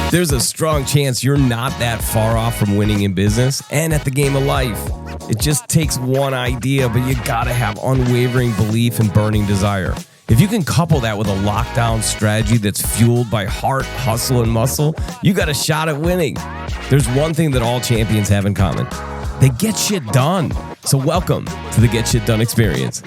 There's a strong chance you're not that far off from winning in business and at the game of life. It just takes one idea, but you gotta have unwavering belief and burning desire. If you can couple that with a lockdown strategy that's fueled by heart, hustle, and muscle, you got a shot at winning. There's one thing that all champions have in common. They get shit done. So welcome to the Get Shit Done experience.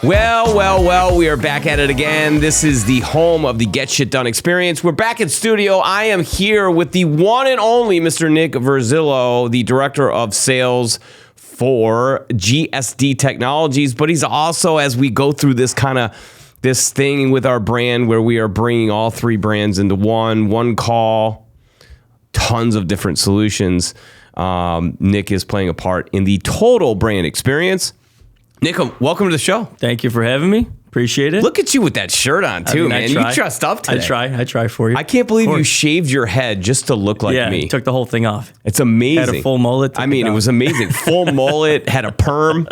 Well, we are back at it again. This is the home of the Get Shit Done experience. We're back in studio. I am here with the one and only Mr. Nick Verzillo, the Director of Sales for GSD Technologies. But he's also, as we go through this thing with our brand where we are bringing all three brands into one call, tons of different solutions. Nick is playing a part in the total brand experience. Nick, welcome to the show. Thank you for having me. Appreciate it. Look at you with that shirt on, too, man. You dressed up today. I try for you. I can't believe you shaved your head just to look like me. Yeah, took the whole thing off. It's amazing. Had a full mullet. It was amazing. Full mullet, had a perm.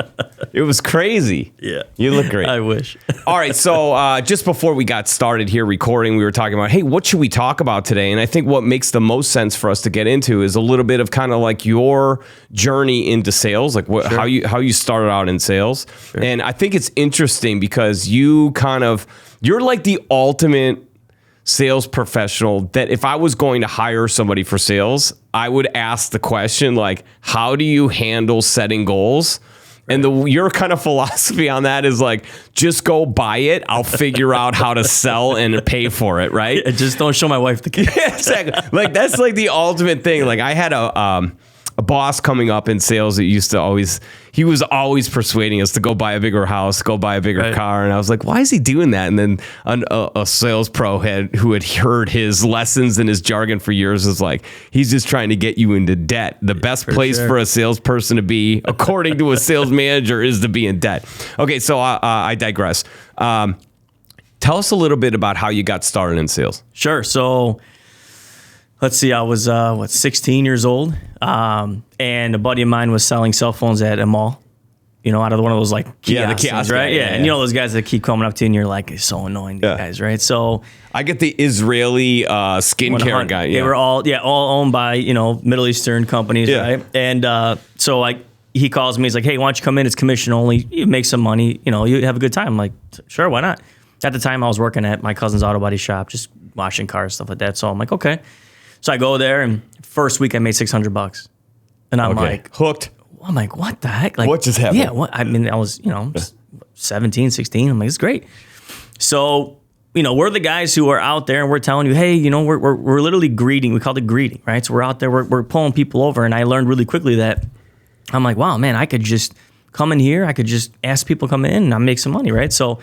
It was crazy. Yeah. You look great. I wish. All right, so just before we got started here recording, we were talking about, hey, what should we talk about today? And I think what makes the most sense for us to get into is a little bit of kind of like your journey into sales, like how you started out in sales. Sure. And I think it's interesting because you're like the ultimate sales professional that if I was going to hire somebody for sales, I would ask the question like, how do you handle setting goals? Right. And your kind of philosophy on that is like, just go buy it. I'll figure out how to sell and pay for it, right? Yeah, just don't show my wife the cake. Yeah, exactly. Like that's like the ultimate thing. Like I had a boss coming up in sales that he was always persuading us to go buy a bigger house, go buy a bigger car. And I was like, why is he doing that? And then a sales pro who had heard his lessons and his jargon for years was like, he's just trying to get you into debt. The best place for a salesperson to be, according to a sales manager, is to be in debt. Okay, so I digress. Tell us a little bit about how you got started in sales. Sure. So let's see, I was 16 years old, and a buddy of mine was selling cell phones at a mall, out of one of those like kiosks, the kiosk, right? Yeah, and those guys that keep coming up to you and you're like, it's so annoying, these guys, right? So I get the Israeli skincare guy. Yeah. They were all owned by Middle Eastern companies, right? And so he calls me, he's like, hey, why don't you come in? It's commission only. You make some money, you have a good time. I'm like, sure, why not? At the time, I was working at my cousin's auto body shop, just washing cars, stuff like that. So I'm like, okay. So I go there, and first week I made $600, and I'm like hooked. I'm like, what the heck? Like, what just happened? Yeah, I was 17, 16. I'm like, it's great. So we're the guys who are out there, and we're telling you, hey, we're literally greeting. We called it greeting, right? So we're out there, we're pulling people over, and I learned really quickly that I'm like, wow, man, I could just come in here, I could just ask people to come in, and I make some money, right? So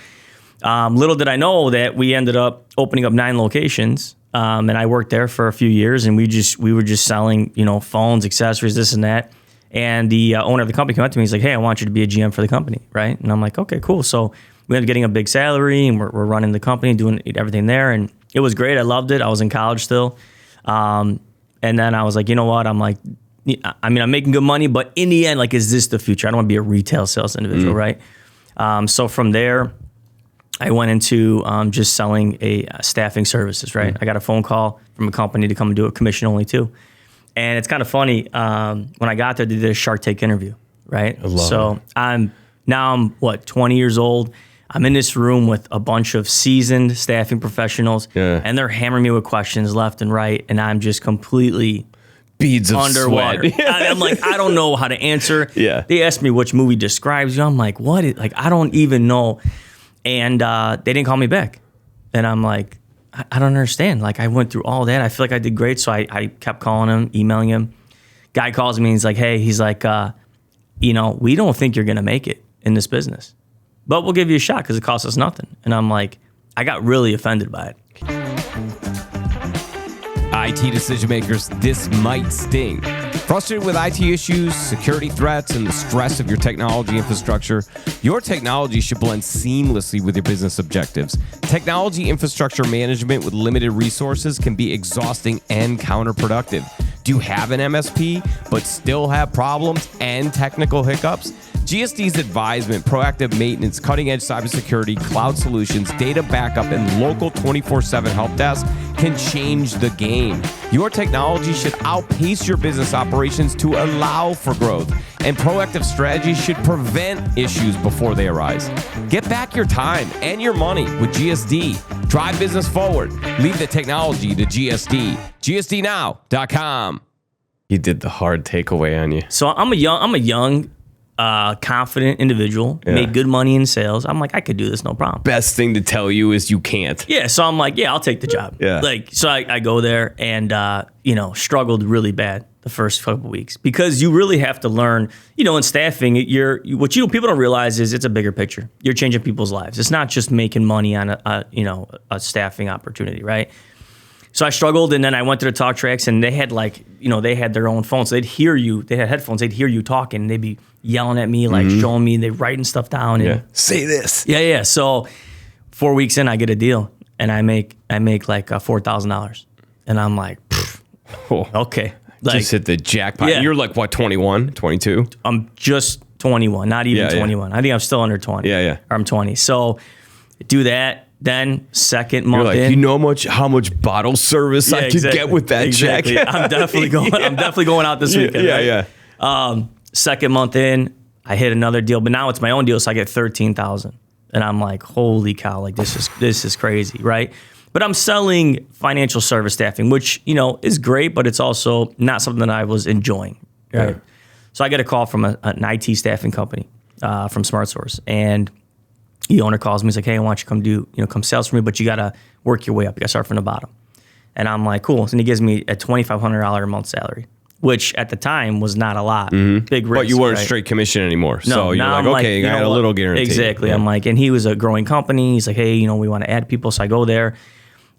little did I know that we ended up opening up 9 locations. And I worked there for a few years, and we were just selling, phones, accessories, this and that. And the owner of the company came up to me. He's like, hey, I want you to be a GM for the company, right? And I'm like, okay, cool. So we ended up getting a big salary, and we're running the company, doing everything there. And it was great. I loved it. I was in college still. And then I was like, you know what? I'm like, I'm making good money, but in the end, like, is this the future? I don't want to be a retail sales individual, right? So from there, I went into just selling staffing services, right? I got a phone call from a company to come and do a commission only too. And it's kind of funny, when I got there, they did a Shark Tank interview, right? I'm 20 years old. I'm in this room with a bunch of seasoned staffing professionals, and they're hammering me with questions left and right, and I'm just completely beads of underwater. Sweat. I'm like, I don't know how to answer. Yeah. They asked me which movie describes you. I'm like, what? I don't even know. And they didn't call me back. And I'm like, I don't understand. Like, I went through all that. I feel like I did great. So I kept calling him, emailing him. Guy calls me and he's like, hey, we don't think you're going to make it in this business, but we'll give you a shot because it costs us nothing. And I'm like, I got really offended by it. IT decision makers, this might sting. Frustrated with IT issues, security threats, and the stress of your technology infrastructure, your technology should blend seamlessly with your business objectives. Technology infrastructure management with limited resources can be exhausting and counterproductive. Do Do you have an MSP but still have problems and technical hiccups? GSD's advisement, proactive maintenance, cutting-edge cybersecurity, cloud solutions, data backup, and local 24/7 help desk can change the game. Your technology should outpace your business operations to allow for growth, and proactive strategies should prevent issues before they arise. Get back your time and your money with GSD. Drive business forward. Leave the technology to GSD. GSDnow.com. You did the hard takeaway on you. So I'm a young, confident individual. Yeah. Made good money in sales. I'm like, I could do this, no problem. Best thing to tell you is you can't. Yeah, so I'm like, yeah, I'll take the job. Yeah. Like, so I go there and struggled really bad the first couple of weeks because you really have to learn. In staffing, people don't realize is it's a bigger picture. You're changing people's lives. It's not just making money on a staffing opportunity, right? So I struggled, and then I went to the talk tracks, and they had they had their own phones. So they'd hear you. They had headphones. They'd hear you talking. And they'd be yelling at me, like showing me. They're writing stuff down. And, Say this. Yeah. So 4 weeks in, I get a deal, and I make like $4,000, and I'm like, okay, like, just hit the jackpot. Yeah. You're like what, 21, 22? I'm just 21, not even 21. I think I'm still under 20. Yeah. Or I'm 20. So do that. Then second month You're like, in, how much bottle service I could get with that check. I'm definitely going. I'm definitely going out this weekend. Yeah. Second month in, I hit another deal, but now it's my own deal, so I get $13,000, and I'm like, holy cow! Like this is crazy, right? But I'm selling financial service staffing, which is great, but it's also not something that I was enjoying, right? Yeah. So I get a call from an IT staffing company from SmartSource, and the owner calls me. He's like, "Hey, I want you to come sales for me, but you got to work your way up. You got to start from the bottom." And I'm like, "Cool." And he gives me a $2,500 a month salary, which at the time was not a lot. Big risk. But you weren't right? straight commission anymore. No, So you're now like, I'm okay, I got a little guarantee. Exactly. Yeah. I'm like, and he was a growing company. He's like, "Hey, we want to add people." So I go there.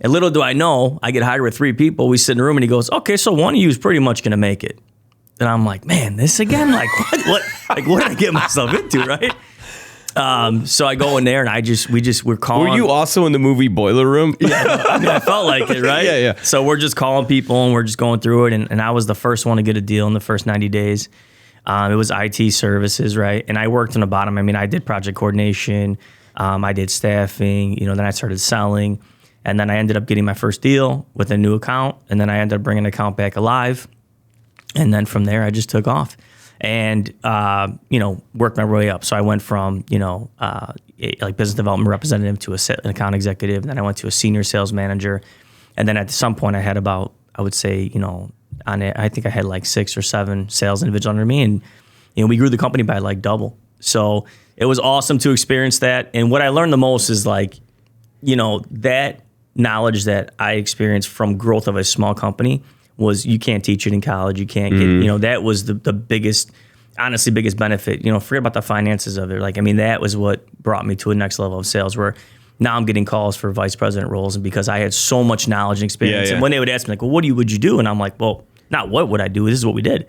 And little do I know, I get hired with 3 people. We sit in a room, and he goes, "Okay, so one of you is pretty much going to make it." And I'm like, "Man, this again? Like what? Like what did I get myself into?" Right. So I go in there, and we're calling. Were you also in the movie Boiler Room? Yeah, I felt like it, right? Yeah. So we're just calling people, and we're just going through it. And I was the first one to get a deal in the first 90 days. It was IT services, right? And I worked on the bottom. I mean, I did project coordination. I did staffing. Then I started selling. And then I ended up getting my first deal with a new account. And then I ended up bringing the account back alive. And then from there, I just took off. And, worked my way up. So I went from, like business development representative to an account executive. And then I went to a senior sales manager. And then at some point I had about, I would say, I think I had like 6 or 7 sales individuals under me. And, we grew the company by like double. So it was awesome to experience that. And what I learned the most is like, that knowledge that I experienced from growth of a small company was you can't teach it in college. You can't get, that was the biggest benefit. Forget about the finances of it. Like, I mean, that was what brought me to a next level of sales where now I'm getting calls for vice president roles. And because I had so much knowledge and experience. Yeah. And when they would ask me like, well, would you do? And I'm like, well, not what would I do? This is what we did.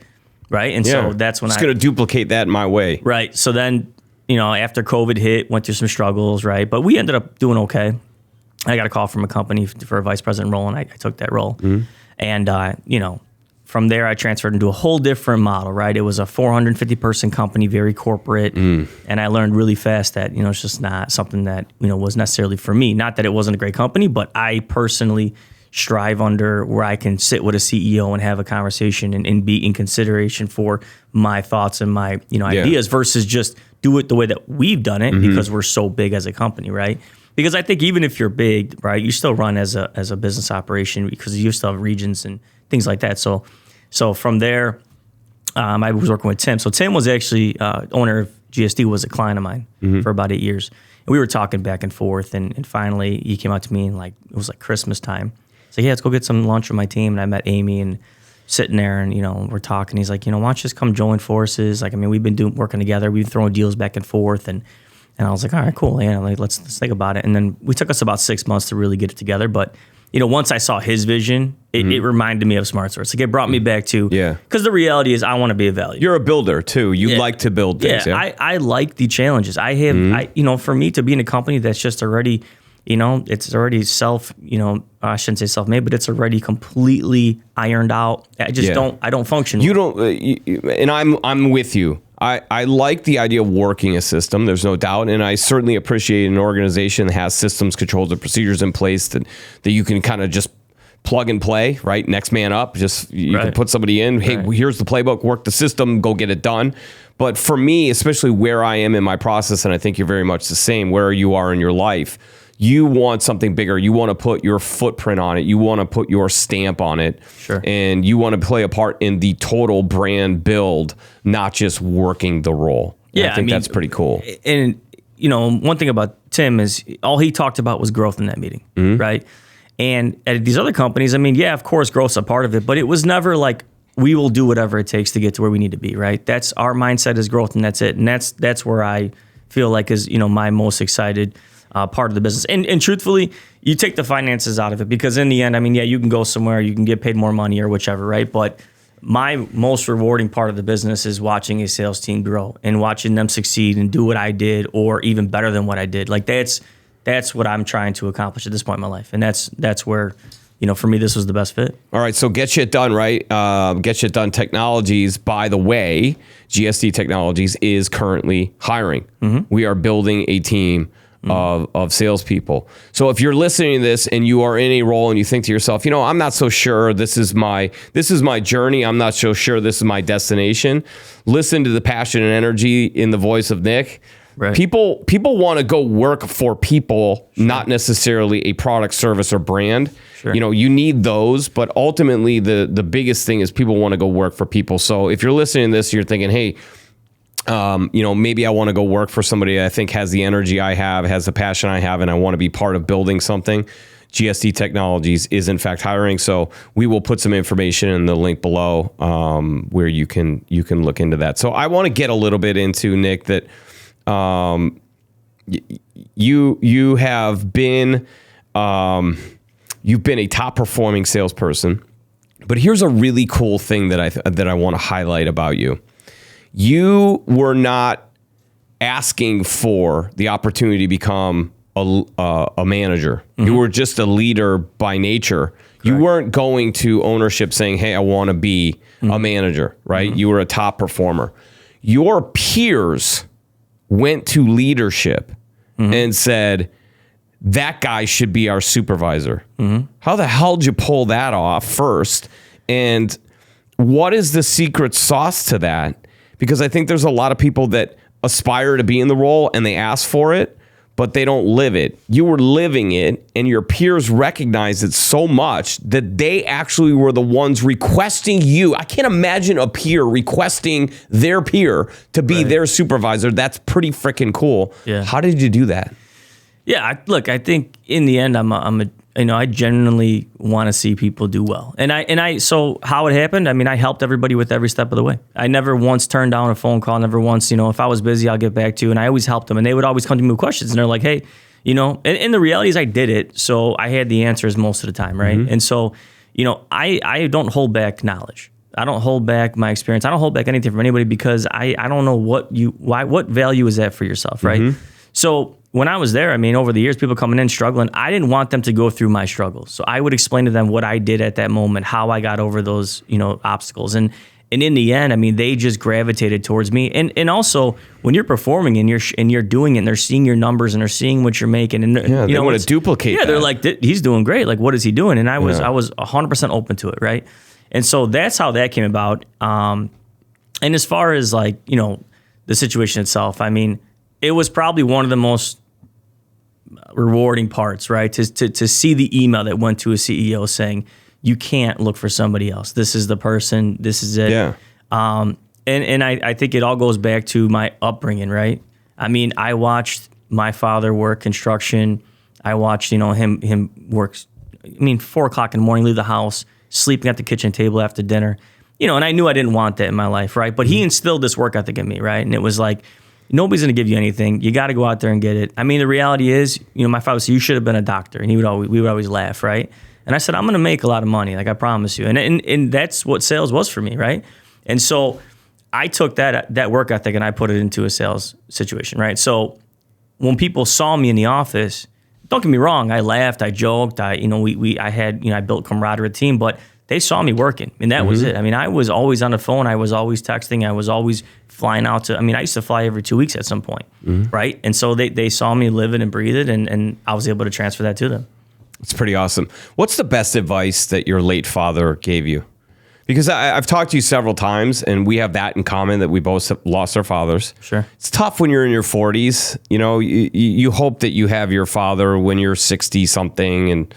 Right. And so that's when I'm just going to duplicate that my way. Right. So then, after COVID hit, went through some struggles. Right. But we ended up doing okay. I got a call from a company for a vice president role, and I took that role. And, from there, I transferred into a whole different model, right? It was a 450-person company, very corporate. And I learned really fast that, it's just not something that, was necessarily for me. Not that it wasn't a great company, but I personally strive under where I can sit with a CEO and have a conversation and be in consideration for my thoughts and my, ideas versus just do it the way that we've done it because we're so big as a company, right? Because I think even if you're big, right, you still run as a business operation because you still have regions and things like that. So from there, I was working with Tim. So Tim was actually owner of GSD, was a client of mine for about 8 years. And we were talking back and forth. And finally, he came out to me and it was like Christmas time. He's like, "Yeah, let's go get some lunch with my team." And I met Amy and sitting there and, we're talking. He's like, "Why don't you just come join forces? Like, I mean, we've been working together. We've been throwing deals back and forth." And I was like, "All right, cool. Yeah, like let's think about it." And then we took us about 6 months to really get it together. But once I saw his vision, it reminded me of SmartSource. Like it brought me back to because the reality is I want to be a value. You're a builder too. You like to build things. I like the challenges. I have for me to be in a company that's just already it's already I shouldn't say self-made, but it's already completely ironed out. I just I don't function. You don't, and I'm with you. I like the idea of working a system. There's no doubt. And I certainly appreciate an organization that has systems, controls, and procedures in place that you can kind of just plug and play, right? Next man up. You can put somebody in. Hey, here's the playbook, work the system, go get it done. But for me, especially where I am in my process, and I think you're very much the same, where you are in your life, you want something bigger. You want to put your footprint on it. You want to put your stamp on it. Sure. And you want to play a part in the total brand build, not just working the role. And I think that's pretty cool. And, one thing about Tim is all he talked about was growth in that meeting, right? And at these other companies, of course, growth's a part of it, but it was never like, we will do whatever it takes to get to where we need to be, right? That's our mindset is growth, and that's it. And that's where I feel like is, my most excited part of the business. And truthfully, you take the finances out of it because in the end, you can go somewhere, you can get paid more money or whichever, right? But my most rewarding part of the business is watching a sales team grow and watching them succeed and do what I did or even better than what I did. Like that's what I'm trying to accomplish at this point in my life. And that's where, for me, this was the best fit. All right. So Get Shit Done, right? Get Shit Done Technologies, by the way, GSD Technologies is currently hiring. We are building a team of salespeople. So if you're listening to this and you are in a role and you think to yourself, I'm not so sure this is my journey. I'm not so sure this is my destination. Listen to the passion and energy in the voice of Nick. Right. People want to go work for people, not necessarily a product, service, or brand. Sure. You need those, but ultimately the biggest thing is people want to go work for people. So if you're listening to this, you're thinking, hey, maybe I want to go work for somebody I think has the energy I have, has the passion I have, and I want to be part of building something. GSD Technologies is in fact hiring. So we will put some information in the link below where you can look into that. So I want to get a little bit into, Nick, that you have been you've been a top performing salesperson, but here's a really cool thing that I want to highlight about you. You were not asking for the opportunity to become a manager. You were just a leader by nature. Correct. You weren't going to ownership saying, hey, I want to be a manager, right? You were a top performer. Your peers went to leadership and said, that guy should be our supervisor. How the hell did you pull that off first? And what is the secret sauce to that? Because I think there's a lot of people that aspire to be in the role and they ask for it, but they don't live it. You were living it, and your peers recognized it so much that they actually were the ones requesting you. I can't imagine a peer requesting their peer to be their supervisor. That's pretty freaking cool. Yeah. How did you do that? Yeah, I think in the end, I genuinely want to see people do well. So how it happened, I helped everybody with every step of the way. I never once turned down a phone call, never once, if I was busy, I'll get back to you. And I always helped them. And they would always come to me with questions. And they're like, hey, and the reality is I did it. So I had the answers most of the time, right? And so, I don't hold back knowledge. I don't hold back my experience. I don't hold back anything from anybody because I don't know what value is that for yourself, right? So when I was there, over the years, people coming in struggling, I didn't want them to go through my struggles. So I would explain to them what I did at that moment, how I got over those, obstacles. And in the end, they just gravitated towards me. And also when you're performing and you're doing it and they're seeing your numbers and they're seeing what you're making and they want to duplicate. Yeah, they're like, he's doing great. Like, what is he doing? And I was 100% open to it, right? And so that's how that came about. And as far as the situation itself, it was probably one of the most rewarding parts, right? To see the email that went to a CEO saying, you can't look for somebody else. This is the person. This is it. Yeah. And I think it all goes back to my upbringing, right? I watched my father work construction. I watched, him work, 4 o'clock in the morning, leave the house, sleeping at the kitchen table after dinner, and I knew I didn't want that in my life, right? But he instilled this work ethic in me, right? And it was like, nobody's going to give you anything. You got to go out there and get it. The reality is, my father would say, you should have been a doctor. And we would always laugh, right? And I said, I'm going to make a lot of money. Like, I promise you. And that's what sales was for me, right? And so I took that work ethic and I put it into a sales situation, right? So when people saw me in the office, don't get me wrong. I laughed, I joked, I built camaraderie with the team, but they saw me working, and that was it. I mean, I was always on the phone. I was always texting. I was always flying out to. I mean, I used to fly every 2 weeks at some point, right? And so they saw me live it and breathe it, and I was able to transfer that to them. It's pretty awesome. What's the best advice that your late father gave you? Because I've talked to you several times, and we have that in common, that we both have lost our fathers. Sure. It's tough when you're in your 40s. You know, you hope that you have your father when you're 60 something, and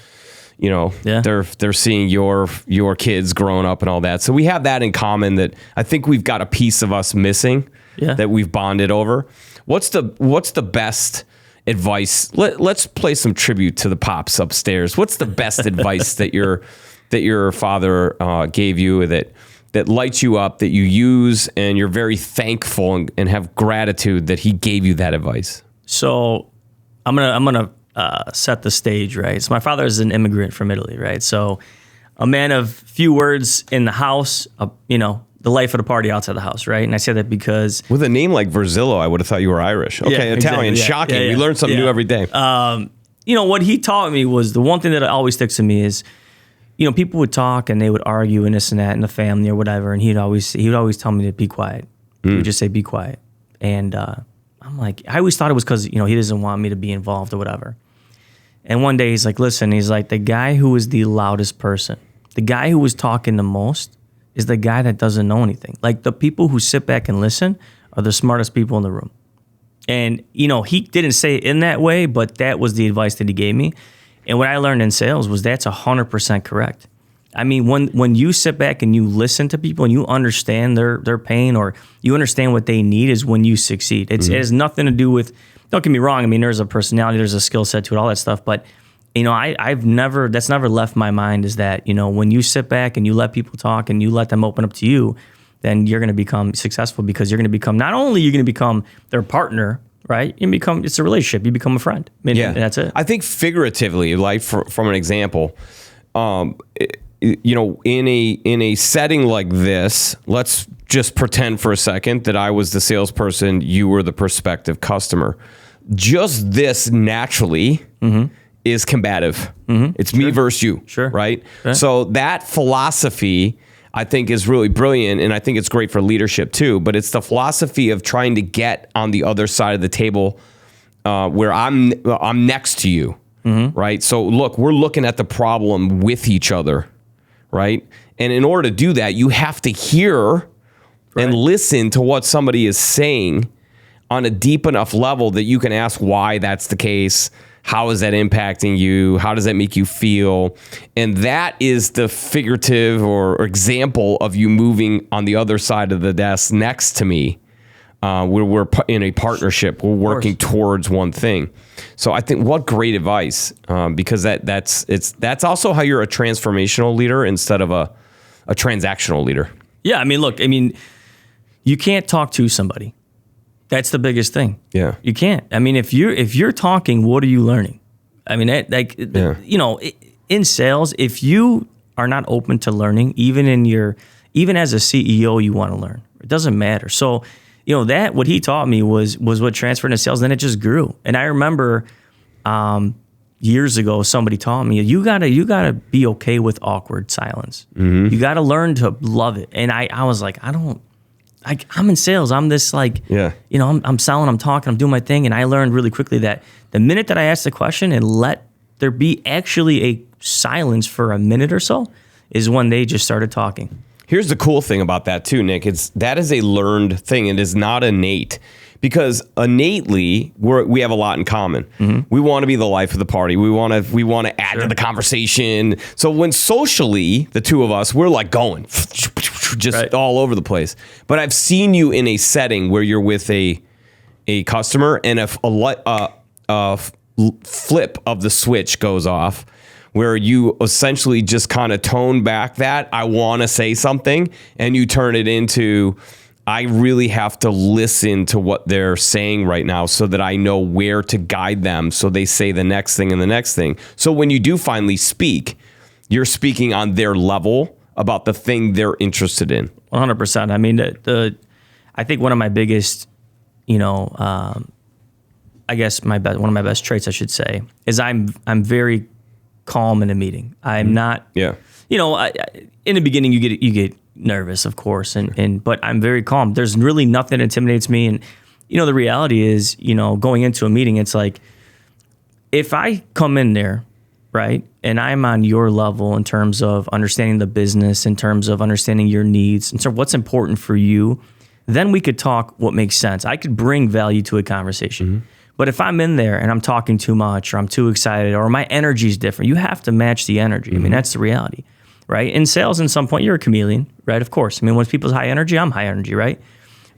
you know, they're seeing your kids growing up and all that. So we have that in common, that I think we've got a piece of us missing that we've bonded over. What's the best advice? Let's play some tribute to the pops upstairs. What's the best advice that your father gave you that lights you up, that you use, and you're very thankful and have gratitude that he gave you that advice? So I'm gonna set the stage, right? So my father is an immigrant from Italy, right? So a man of few words in the house, the life of the party outside the house, right? And I say that because with a name like Verzillo, I would have thought you were Irish. Okay, Italian, exactly, shocking. We learn something new every day. What he taught me was, the one thing that always sticks to me is, people would talk and they would argue and this and that in the family or whatever, and he would always tell me to be quiet. He would just say, be quiet. And I'm like, I always thought it was because, he doesn't want me to be involved or whatever. And one day he's like, listen, he's like, the guy who is the loudest person, the guy who was talking the most, is the guy that doesn't know anything. Like, the people who sit back and listen are the smartest people in the room. And, he didn't say it in that way, but that was the advice that he gave me. And what I learned in sales was that's 100% correct. I mean, when you sit back and you listen to people and you understand their pain, or you understand what they need, is when you succeed. It has nothing to do with, don't get me wrong, I mean, there's a personality, there's a skill set to it, all that stuff, but that's never left my mind, is that, when you sit back and you let people talk and you let them open up to you, then you're going to become successful, because you're going to become, not only you're going to become their partner, right? It's a relationship. You become a friend. And that's it. I think figuratively, like from an example, in a setting like this, let's just pretend for a second that I was the salesperson, you were the prospective customer. Just this naturally is combative. It's me versus you, right? Yeah. So that philosophy, I think, is really brilliant, and I think it's great for leadership too. But it's the philosophy of trying to get on the other side of the table, where I'm next to you, right? So look, we're looking at the problem with each other, right? And in order to do that, you have to hear and listen to what somebody is saying on a deep enough level that you can ask why that's the case. How is that impacting you? How does that make you feel? And that is the figurative or example of you moving on the other side of the desk next to me, where we're in a partnership. We're working towards one thing. So I think, what great advice, because that's also how you're a transformational leader instead of a transactional leader. Yeah, look, you can't talk to somebody. That's the biggest thing. Yeah, you can't. If you're talking, what are you learning? In sales, if you are not open to learning, even as a CEO, you want to learn. It doesn't matter. So, that what he taught me was what transferred into sales. Then it just grew. And I remember years ago, somebody taught me, you gotta be okay with awkward silence. You gotta learn to love it. And I was like, I'm in sales. I'm this I'm selling, I'm talking, I'm doing my thing. And I learned really quickly that the minute that I asked the question and let there be actually a silence for a minute or so, is when they just started talking. Here's the cool thing about that too, Nick. That is a learned thing. It is not innate, because innately we have a lot in common. We want to be the life of the party. We want to add to the conversation. So when socially, the two of us, we're like going just all over the place. But I've seen you in a setting where you're with a customer, and if a flip of the switch goes off, where you essentially just kind of tone back that I want to say something, and you turn it into, I really have to listen to what they're saying right now so that I know where to guide them so they say the next thing and the next thing. So when you do finally speak, you're speaking on their level about the thing they're interested in. 100%. I think one of my biggest, I guess one of my best traits, I should say, is I'm very calm in a meeting. I'm not. Yeah. You know, in the beginning you get nervous, of course, but I'm very calm. There's really nothing that intimidates me, and you know, the reality is, you know, going into a meeting, it's like if I come in there, right, and I'm on your level in terms of understanding the business, in terms of understanding your needs, in terms of what's important for you, then we could talk what makes sense. I could bring value to a conversation. But if I'm in there and I'm talking too much, or I'm too excited, or my energy is different, you have to match the energy. I mean, that's the reality, right? In sales, in some point, you're a chameleon, right? Of course. I mean, when people's high energy, I'm high energy, right?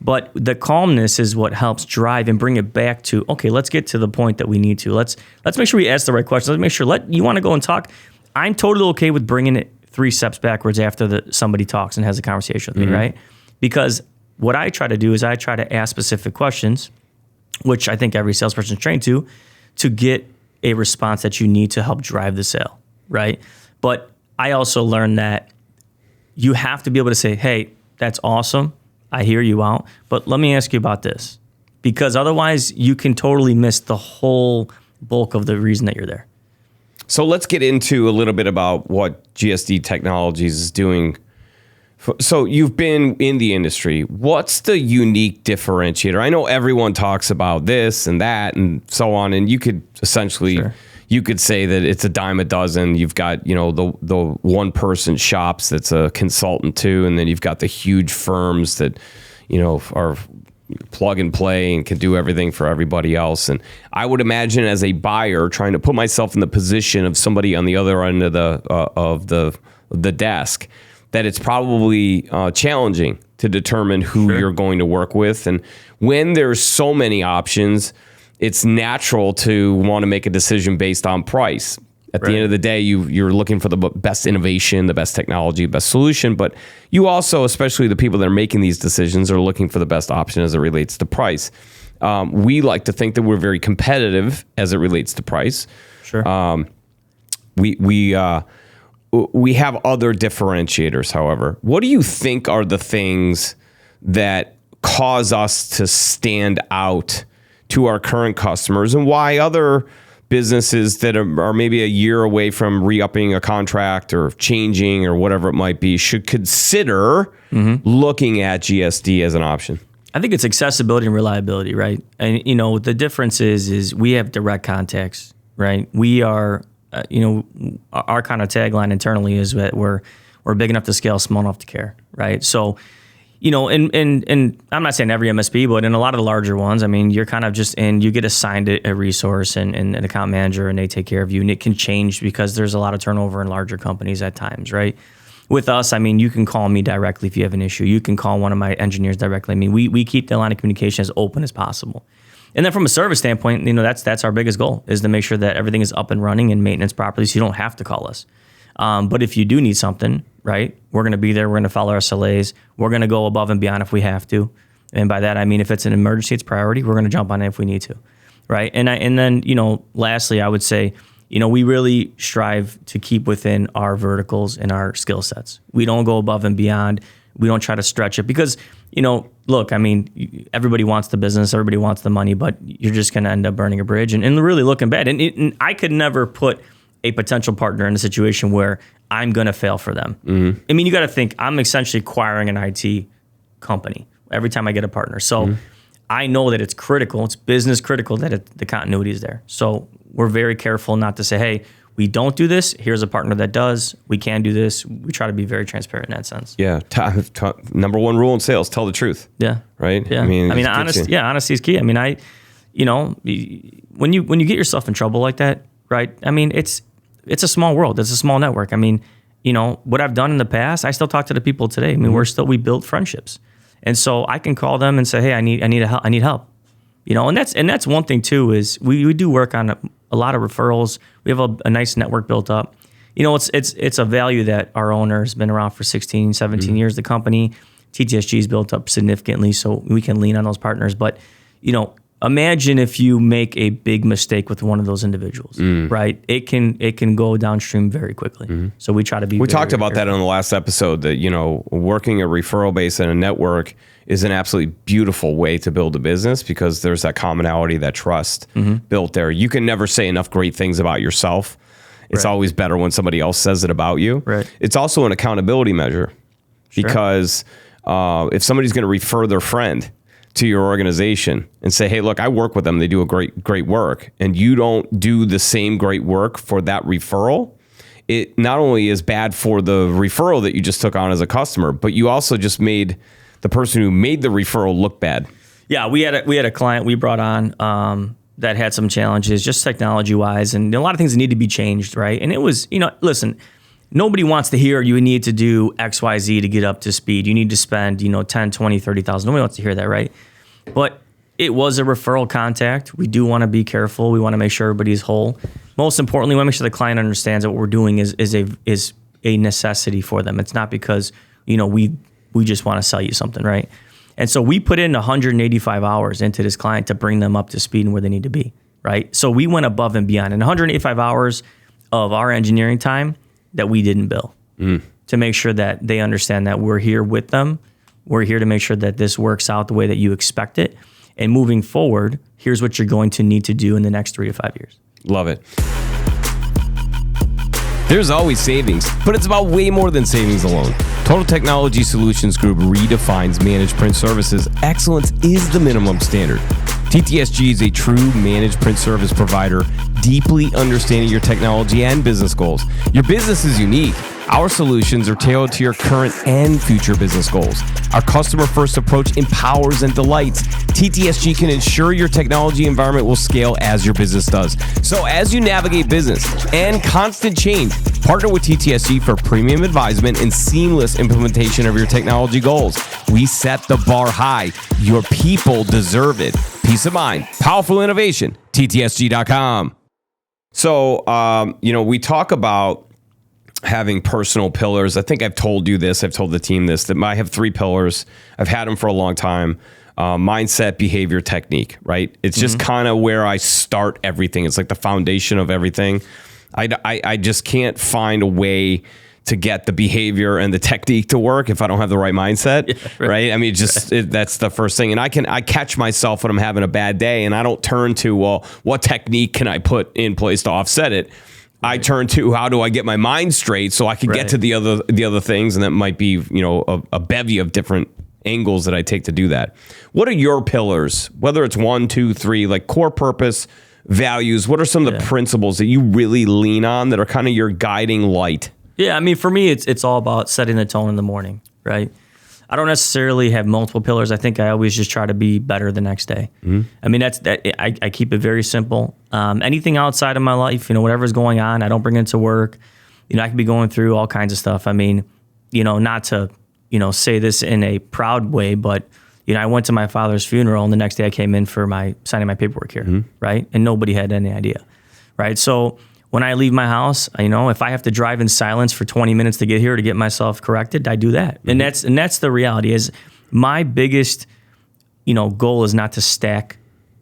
But the calmness is what helps drive and bring it back to, okay, let's get to the point that we need to. Let's make sure we ask the right questions. Let's make sure, you want to go and talk. I'm totally okay with bringing it 3 steps backwards after somebody talks and has a conversation with me, right? Because what I try to do is I try to ask specific questions, which I think every salesperson is trained to get a response that you need to help drive the sale, right? But I also learned that you have to be able to say, hey, that's awesome. I hear you out, but let me ask you about this. Because otherwise you can totally miss the whole bulk of the reason that you're there. So let's get into a little bit about what GSD Technologies is doing. So you've been in the industry. What's the unique differentiator? I know everyone talks about this and that and so on, and you could essentially, you could say that it's a dime a dozen. You've got, you know, the one person shops that's a consultant too, and then you've got the huge firms that, you know, are plug and play and can do everything for everybody else. And I would imagine as a buyer trying to put myself in the position of somebody on the other end of the desk, that it's probably challenging to determine who you're going to work with. And when there's so many options, it's natural to want to make a decision based on price. At the end of the day, you're looking for the best innovation, the best technology, best solution. But you also, especially the people that are making these decisions, are looking for the best option as it relates to price. We like to think that we're very competitive as it relates to price. We have other differentiators, however. What do you think are the things that cause us to stand out to our current customers, and why other businesses that are maybe a year away from re-upping a contract or changing or whatever it might be should consider looking at GSD as an option? I think it's accessibility and reliability, right? And, you know, the difference is we have direct contacts, right? We are... you know, our kind of tagline internally is that we're big enough to scale, small enough to care, right? So, you know, and I'm not saying every MSP, but in a lot of the larger ones, I mean, you're kind of just you get assigned a resource and an account manager, and they take care of you, and it can change because there's a lot of turnover in larger companies at times, right? With us, I mean, you can call me directly if you have an issue. You can call one of my engineers directly. I mean, we keep the line of communication as open as possible. And then from a service standpoint, you know, that's our biggest goal, is to make sure that everything is up and running and maintenance properly, so you don't have to call us. But if you do need something, right, we're going to be there. We're going to follow our SLAs. We're going to go above and beyond if we have to. And by that, I mean, if it's an emergency, it's priority. We're going to jump on it if we need to, right? And then, you know, lastly, I would say, you know, we really strive to keep within our verticals and our skill sets. We don't go above and beyond. We don't try to stretch it because, you know, look, I mean, everybody wants the business, everybody wants the money, but you're just going to end up burning a bridge and really looking bad. And I could never put a potential partner in a situation where I'm going to fail for them. I mean, you got to think, I'm essentially acquiring an IT company every time I get a partner. So I know that it's critical, it's business critical that the continuity is there. So we're very careful not to say, hey, we don't do this. Here's a partner that does. We can do this. We try to be very transparent in that sense. Yeah. Number one rule in sales: tell the truth. Yeah. Right. Yeah. I mean, honesty is key. I mean, you know, when you get yourself in trouble like that, right? I mean, it's a small world. It's a small network. I mean, you know, what I've done in the past, I still talk to the people today. I mean, we build friendships, and so I can call them and say, hey, I need help. You know, and that's one thing too, is we do work on a lot of referrals. We have a nice network built up. You know, it's a value that our owner has been around for 16, 17 years. The company, TTSG, is built up significantly, so we can lean on those partners. But, you know, imagine if you make a big mistake with one of those individuals, right? It can go downstream very quickly. So we try to be. We talked about that on the last episode, that, you know, working a referral base and a network is an absolutely beautiful way to build a business, because there's that commonality, that trust built there. You can never say enough great things about yourself. It's always better when somebody else says it about you. Right. It's also an accountability measure, because if somebody's going to refer their friend to your organization and say, hey, look, I work with them, they do a great work, and you don't do the same great work for that referral, it not only is bad for the referral that you just took on as a customer, but you also just made the person who made the referral look bad. Yeah, we had a client we brought on that had some challenges, just technology wise, and a lot of things that need to be changed, right? And it was, you know, listen, nobody wants to hear you need to do X, Y, Z to get up to speed. You need to spend, you know, 10, 20, 30,000. Nobody wants to hear that, right? But it was a referral contact. We do want to be careful. We want to make sure everybody's whole. Most importantly, we want to make sure the client understands that what we're doing is a necessity for them. It's not because, you know, we just want to sell you something, right? And so we put in 185 hours into this client to bring them up to speed and where they need to be, right? So we went above and beyond. And 185 hours of our engineering time that we didn't bill to make sure that they understand that we're here with them. We're here to make sure that this works out the way that you expect it. And moving forward, here's what you're going to need to do in the next 3 to 5 years. Love it. There's always savings, but it's about way more than savings alone. Total Technology Solutions Group redefines managed print services. Excellence is the minimum standard. TTSG is a true managed print service provider, deeply understanding your technology and business goals. Your business is unique. Our solutions are tailored to your current and future business goals. Our customer-first approach empowers and delights. TTSG can ensure your technology environment will scale as your business does. So as you navigate business and constant change, partner with TTSG for premium advisement and seamless implementation of your technology goals. We set the bar high. Your people deserve it. Peace of mind, powerful innovation, TTSG.com. So, you know, we talk about having personal pillars. I think I've told you this. I've told the team this, that I have 3 pillars. I've had them for a long time. Mindset, behavior, technique, right? It's just kind of where I start everything. It's like the foundation of everything. I just can't find a way to get the behavior and the technique to work if I don't have the right mindset, right? I mean, that's the first thing. And I catch myself when I'm having a bad day, and I don't turn to, well, what technique can I put in place to offset it? I turn to, how do I get my mind straight so I can get to the other things, and that might be, you know, a bevy of different angles that I take to do that. What are your pillars? Whether it's 1, 2, 3, like core purpose, values. What are some of the principles that you really lean on that are kind of your guiding light? Yeah, I mean, for me, it's all about setting the tone in the morning, right? I don't necessarily have multiple pillars. I think I always just try to be better the next day. I mean, I keep it very simple. Anything outside of my life, you know, whatever's going on, I don't bring it to work. You know, I could be going through all kinds of stuff. I mean, you know, not to, you know, say this in a proud way, but, you know, I went to my father's funeral, and the next day I came in for signing my paperwork here, right? And nobody had any idea, right? So when I leave my house, you know, if I have to drive in silence for 20 minutes to get here to get myself corrected, I do that. And that's the reality. Is my biggest, you know, goal is not to stack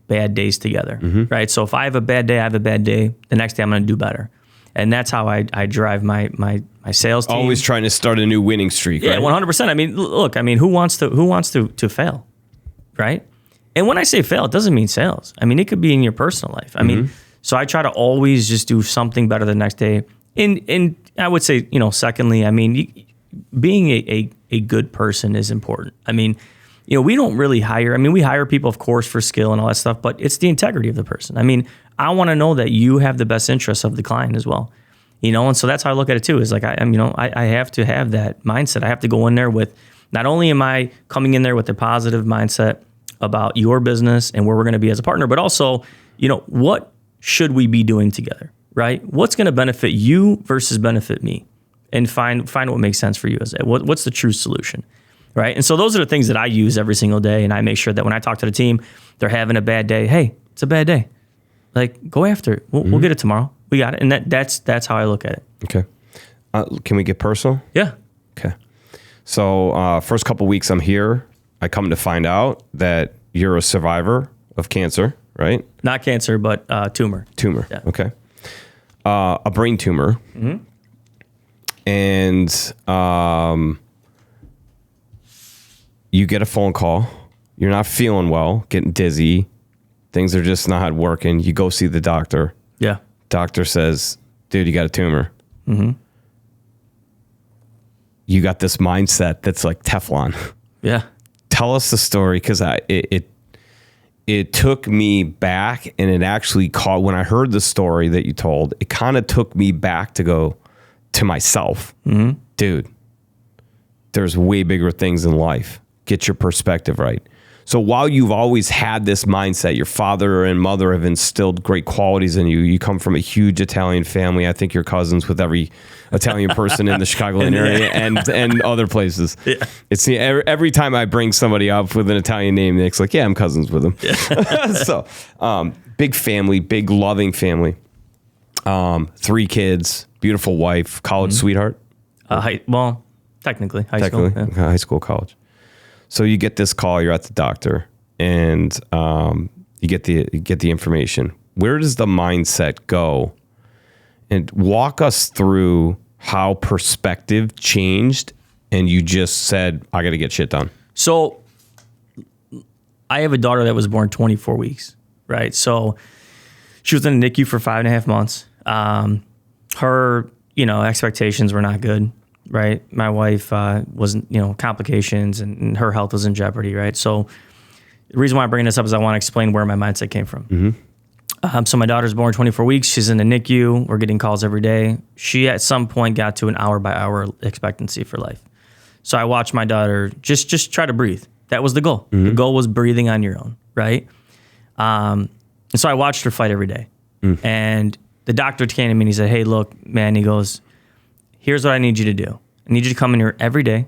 bad days together, right? So if I have a bad day, I have a bad day. The next day I'm going to do better. And that's how I drive my sales team. Always trying to start a new winning streak, right? Yeah, 100%. I mean, look, I mean, who wants to fail, right? And when I say fail, it doesn't mean sales. I mean, it could be in your personal life. I mean, so I try to always just do something better the next day. And I would say, you know, secondly, I mean, being a good person is important. I mean, you know, we don't really hire. I mean, we hire people, of course, for skill and all that stuff, but it's the integrity of the person. I mean, I want to know that you have the best interests of the client as well, you know. And so that's how I look at it too. Is like I have to have that mindset. I have to go in there with, not only am I coming in there with a positive mindset about your business and where we're going to be as a partner, but also, you know, what should we be doing together, right? What's going to benefit you versus benefit me, and find what makes sense for you. What's the true solution, right? And so those are the things that I use every single day, and I make sure that when I talk to the team, they're having a bad day. Hey, it's a bad day. Like, go after it. We'll get it tomorrow. We got it. And that's how I look at it. Okay. Can we get personal? Yeah. Okay. So first couple weeks I'm here, I come to find out that you're a survivor of cancer, right? Not cancer, but tumor. Tumor. Yeah. Okay. A brain tumor. Mm-hmm. And you get a phone call. You're not feeling well, getting dizzy. Things are just not working. You go see the doctor. Yeah. Doctor says, dude, you got a tumor. Mm-hmm. You got this mindset that's like Teflon. Yeah. Tell us the story, because it took me back, and it actually caught, when I heard the story that you told, it kind of took me back to go to myself. Mm-hmm. Dude, there's way bigger things in life. Get your perspective right. So while you've always had this mindset, your father and mother have instilled great qualities in you. You come from a huge Italian family. I think you're cousins with every Italian person in the Chicagoland area and other places. Yeah. It's every time I bring somebody up with an Italian name, Nick's like, yeah, I'm cousins with them. Yeah. So big family, big loving family. 3 kids, beautiful wife, college sweetheart. Technically, high school. Yeah. High school, college. So you get this call, you're at the doctor, and you get the information. Where does the mindset go? And walk us through how perspective changed, and you just said, I got to get shit done. So I have a daughter that was born 24 weeks, right? So she was in the NICU for 5.5 months. Her, expectations were not good. Right. My wife wasn't, complications, and her health was in jeopardy. Right. So the reason why I bring this up is I want to explain where my mindset came from. Mm-hmm. So my daughter's born 24 weeks. She's in the NICU. We're getting calls every day. She at some point got to an hour-by-hour expectancy for life. So I watched my daughter just try to breathe. That was the goal. Mm-hmm. The goal was breathing on your own. Right. And so I watched her fight every day. And the doctor came to me and he said, hey, look, man, he goes, here's what I need you to do. I need you to come in here every day,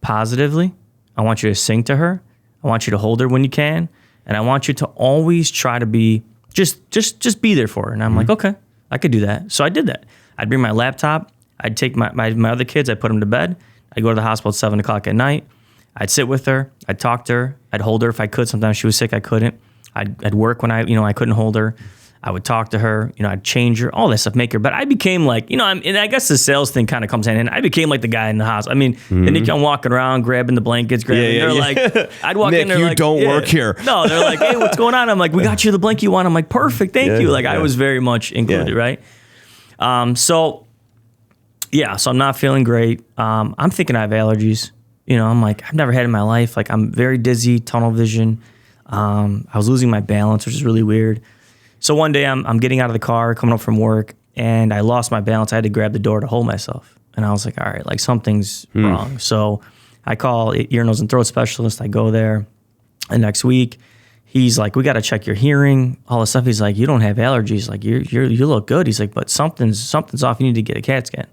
positively. I want you to sing to her. I want you to hold her when you can. And I want you to always try to be, just be there for her. And I'm like, okay, I could do that. So I did that. I'd bring my laptop. I'd take my other kids. I'd put them to bed. I'd go to the hospital at 7 o'clock at night. I'd sit with her. I'd talk to her. I'd hold her if I could. Sometimes she was sick, I couldn't. I'd work when I couldn't hold her. I would talk to her, I'd change her, all that stuff, make her. But I became like, and I guess the sales thing kind of comes hand in. I became like the guy in the house. I mean, the Nick, I'm walking around, grabbing the blankets, like, I'd walk Nick, in there you like, don't work here. No, they're like, hey, what's going on? I'm like, we got you the blanket you want. I'm like, perfect, thank you. Like, I was very much included, right? So I'm not feeling great. I'm thinking I have allergies. I'm like, I've never had in my life. Like, I'm very dizzy, tunnel vision. I was losing my balance, which is really weird. So one day I'm getting out of the car, coming up from work, and I lost my balance. I had to grab the door to hold myself. And I was like, all right, like something's wrong. So I call ear, nose, and throat specialist. I go there. And next week, he's like, we got to check your hearing, all this stuff. He's like, you don't have allergies. Like, you look good. He's like, but something's off. You need to get a CAT scan.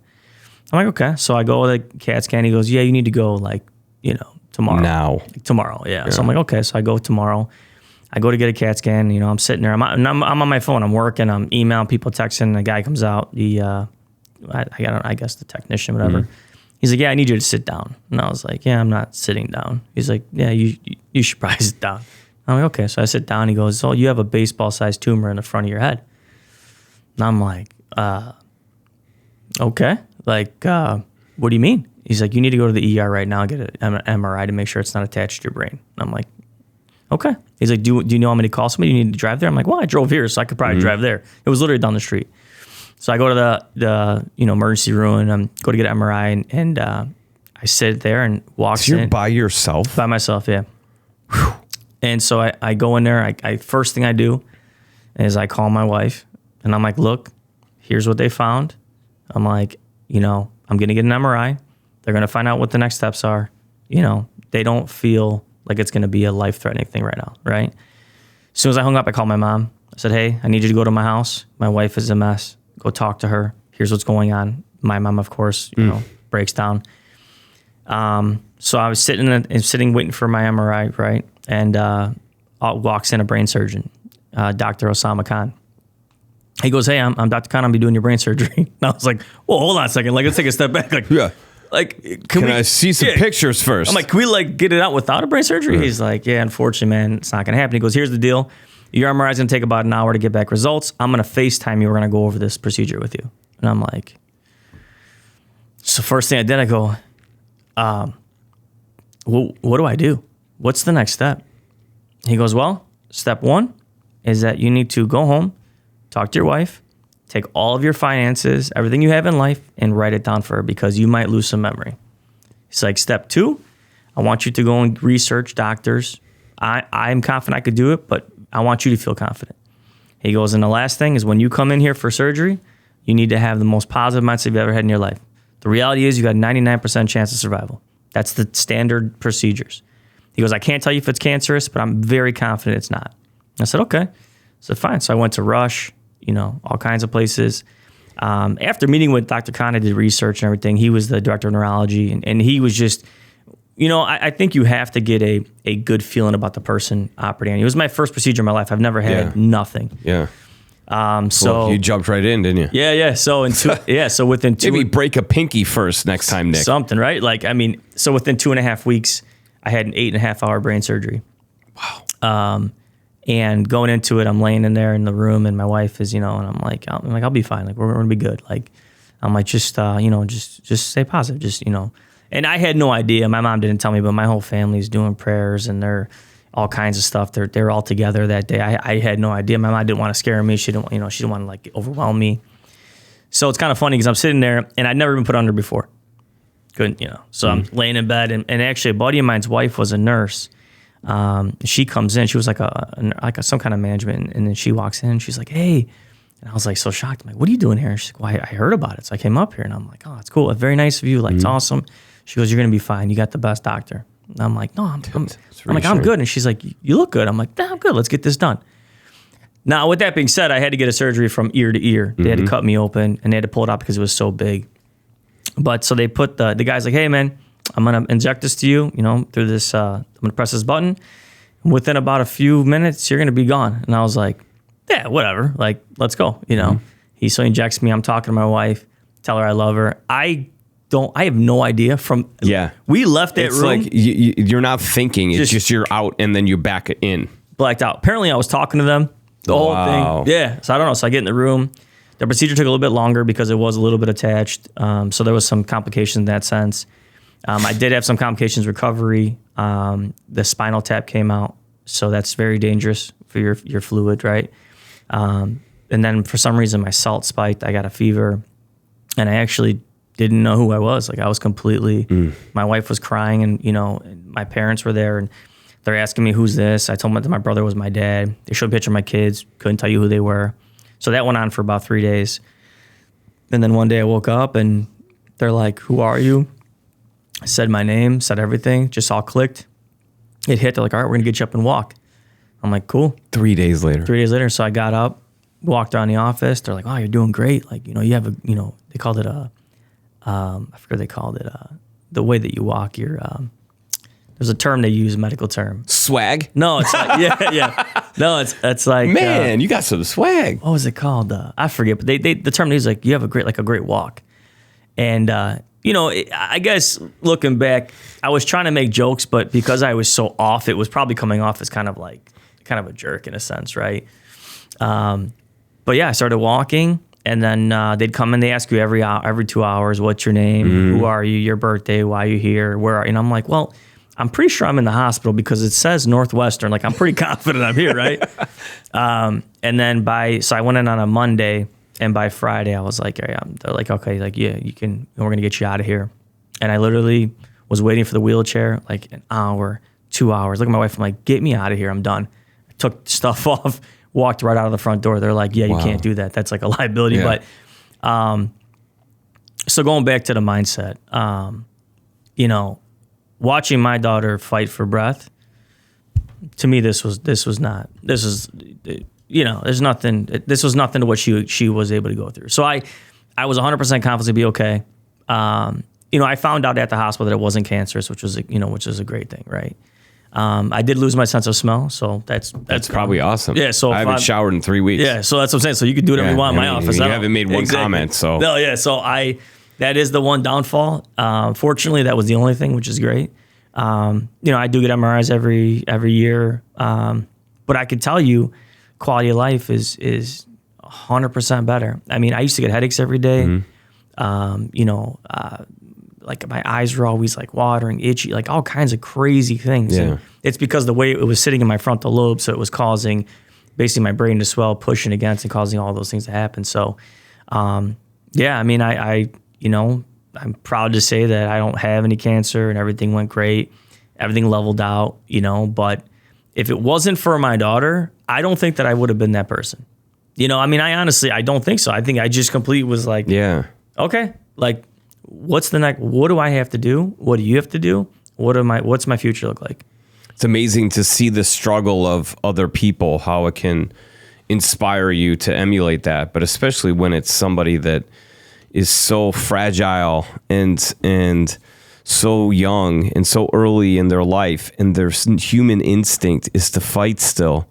I'm like, okay. So I go with a CAT scan. He goes, yeah, you need to go tomorrow. Now. Tomorrow, yeah. So I'm like, okay. So I go tomorrow. I go to get a CAT scan. I'm sitting there. I'm on my phone. I'm working. I'm emailing people, texting. The guy comes out. I guess the technician, whatever. Mm-hmm. He's like, yeah, I need you to sit down. And I was like, yeah, I'm not sitting down. He's like, yeah, you should probably sit down. I'm like, okay. So I sit down. He goes, oh, you have a baseball-sized tumor in the front of your head. And I'm like, okay. Like, what do you mean? He's like, you need to go to the ER right now and get an MRI to make sure it's not attached to your brain. And I'm like, okay. He's like, do you know how many calls somebody? You need to drive there? I'm like, well, I drove here, so I could probably drive there. It was literally down the street. So I go to the emergency room and go to get an MRI, and I sit there and walks in. You're by yourself? By myself, yeah. Whew. And so I go in there. I first thing I do is I call my wife, and I'm like, look, here's what they found. I'm like, I'm going to get an MRI. They're going to find out what the next steps are. They don't feel like it's going to be a life-threatening thing right now, right? As soon as I hung up, I called my mom. I said, hey, I need you to go to my house. My wife is a mess. Go talk to her. Here's what's going on. My mom, of course, breaks down. So I was sitting waiting for my MRI, right? And walks in a brain surgeon, Dr. Osama Khan. He goes, hey, I'm Dr. Khan. I'll be doing your brain surgery. And I was like, well, hold on a second. Like, let's take a step back. Like, yeah. Like, can I see some pictures first? I'm like, can we like get it out without a brain surgery? He's like, yeah, unfortunately, man, it's not going to happen. He goes, here's the deal. Your MRI is going to take about an hour to get back results. I'm going to FaceTime you. We're going to go over this procedure with you. And I'm like, so first thing I did, I go, well, what do I do? What's the next step? He goes, well, step one is that you need to go home, talk to your wife, take all of your finances, everything you have in life, and write it down for her because you might lose some memory. He's like, step two, I want you to go and research doctors. I'm confident I could do it, but I want you to feel confident. He goes, and the last thing is when you come in here for surgery, you need to have the most positive mindset you've ever had in your life. The reality is you got a 99% chance of survival. That's the standard procedures. He goes, I can't tell you if it's cancerous, but I'm very confident it's not. I said, okay. So fine. So I went to Rush, all kinds of places. After meeting with Dr. Khan, I did research and everything. He was the director of neurology, and he was just, I think you have to get a good feeling about the person operating. It was my first procedure in my life. I've never had nothing. Yeah. So well, you jumped right in, didn't you? Yeah. So within two, maybe break a pinky first next time, Nick. Something, right? So within 2.5 weeks, I had an 8.5-hour brain surgery. Wow. And going into it, I'm laying in there in the room, and my wife is, and I'm like, I'll be fine. Like, we're gonna be good. Like, I'm like, just stay positive. Just, And I had no idea. My mom didn't tell me, but my whole family's doing prayers, and they're all kinds of stuff. They're all together that day. I had no idea. My mom didn't want to scare me. She didn't want to like overwhelm me. So it's kind of funny because I'm sitting there, and I'd never been put under before. Couldn't, So I'm laying in bed, and actually a buddy of mine's wife was a nurse. She comes in. She was like some kind of management, and then she walks in. And she's like, "Hey," and I was like so shocked. I'm like, "What are you doing here?" And she's like, "Well, I heard about it, so I came up here." And I'm like, "Oh, it's cool. Very nice of you. Like, it's awesome." She goes, "You're gonna be fine. You got the best doctor." And I'm like, "No, I'm good." And she's like, "You look good." I'm like, "Nah, I'm good. Let's get this done." Now, with that being said, I had to get a surgery from ear to ear. They had to cut me open, and they had to pull it out because it was so big. But so they put the guy's like, "Hey, man, I'm going to inject this to you, through this, I'm going to press this button. Within about a few minutes, you're going to be gone." And I was like, yeah, whatever. Like, let's go, He injects me. I'm talking to my wife, tell her I love her. I have no idea we left that room. It's like you're not thinking. It's just you're out and then you're back in. Blacked out. Apparently I was talking to them the whole thing. Yeah. So I don't know. So I get in the room. The procedure took a little bit longer because it was a little bit attached. So there was some complications in that sense. I did have some complications recovery. The spinal tap came out, so that's very dangerous for your fluid, right? And then for some reason my salt spiked. I got a fever, and I actually didn't know who I was. Like, I was completely. My wife was crying, and my parents were there, and they're asking me, "Who's this?" I told them that my brother was my dad. They showed a picture of my kids. Couldn't tell you who they were. So that went on for about 3 days, and then one day I woke up, and they're like, "Who are you?" I said my name, said everything, just all clicked. It hit. They're like, "All right, we're gonna get you up and walk." I'm like, "Cool." 3 days later. 3 days later, so I got up, walked around the office. They're like, "Oh, you're doing great. Like, you have a, they called it a, I forget what they called it, the way that you walk. There's a term they use, a medical term. Swag? No, it's like, yeah. No, it's like, man, you got some swag. What was it called? I forget, but the term they use, like, you have a great walk, and I guess looking back, I was trying to make jokes, but because I was so off, it was probably coming off as kind of a jerk in a sense, right? But yeah, I started walking, and then they'd come in. They ask you every 2 hours, "What's your name? Who are you? Your birthday? Why are you here? Where are you?" And I'm like, "Well, I'm pretty sure I'm in the hospital because it says Northwestern. Like, I'm pretty confident I'm here, right?" And then so I went in on a Monday. And by Friday, I was like, they're like, "Okay, like, yeah, you can, we're going to get you out of here." And I literally was waiting for the wheelchair like an hour, 2 hours. Look at my wife. I'm like, "Get me out of here. I'm done." I took stuff off, walked right out of the front door. They're like, "Yeah, you can't do that. That's like a liability." Yeah. But so going back to the mindset, watching my daughter fight for breath, to me, this was nothing to what she was able to go through. So I was 100% confident to be okay. I found out at the hospital that it wasn't cancerous, which was a great thing, right? I did lose my sense of smell, so that's probably awesome. Yeah, so I haven't showered in 3 weeks. Yeah, so that's what I'm saying. So you can do whatever you want in my office. You haven't made one comment, so no, yeah. So I That is the one downfall. Fortunately, that was the only thing, which is great. I do get MRIs every year, but I could tell you, quality of life is 100% better. I mean, I used to get headaches every day. Like my eyes were always like watering, itchy, like all kinds of crazy things. Yeah. And it's because the way it was sitting in my frontal lobe, so it was causing basically my brain to swell, pushing against, and causing all those things to happen. So, I mean, I'm proud to say that I don't have any cancer and everything went great. Everything leveled out, but if it wasn't for my daughter, I don't think that I would have been that person. I mean, I don't think so. I think I just completely was like, okay, like what's the next, what do I have to do? What do you have to do? What's my future look like? It's amazing to see the struggle of other people, how it can inspire you to emulate that, but especially when it's somebody that is so fragile and so young and so early in their life, and their human instinct is to fight still.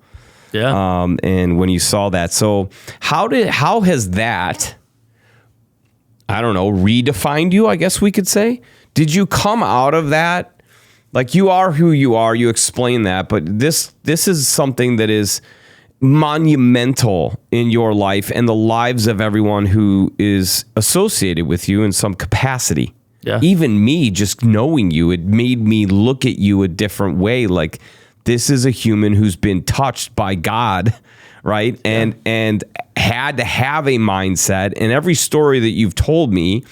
Yeah. And when you saw that, so how has that, I don't know, redefined you, I guess we could say? Did you come out of that? Like, you are who you are, you explain that, but this is something that is monumental in your life and the lives of everyone who is associated with you in some capacity. Yeah. Even me, just knowing you, it made me look at you a different way. Like, this is a human who's been touched by God, right? Yeah. And had to have a mindset. And every story that you've told me,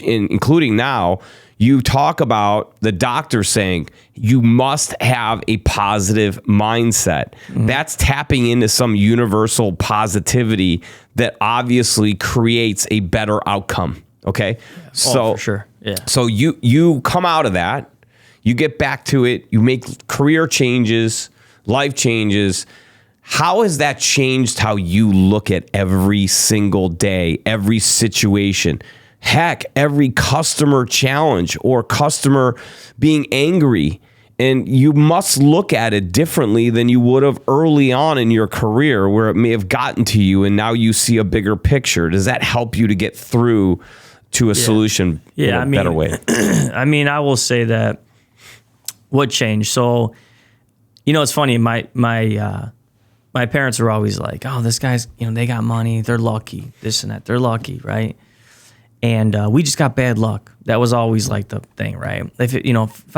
including now, you talk about the doctor saying you must have a positive mindset. Mm-hmm. That's tapping into some universal positivity that obviously creates a better outcome. Okay. For sure. Yeah. So you come out of that, you get back to it, you make career changes, life changes. How has that changed how you look at every single day, every situation? Heck, every customer challenge or customer being angry. And you must look at it differently than you would have early on in your career, where it may have gotten to you and now you see a bigger picture. Does that help you to get through to a solution in a better way? I mean, I will say that what changed. So, it's funny. My parents were always like, "Oh, this guy's, they got money. They're lucky. This and that. They're lucky, right?" And we just got bad luck. That was always like the thing, right? If I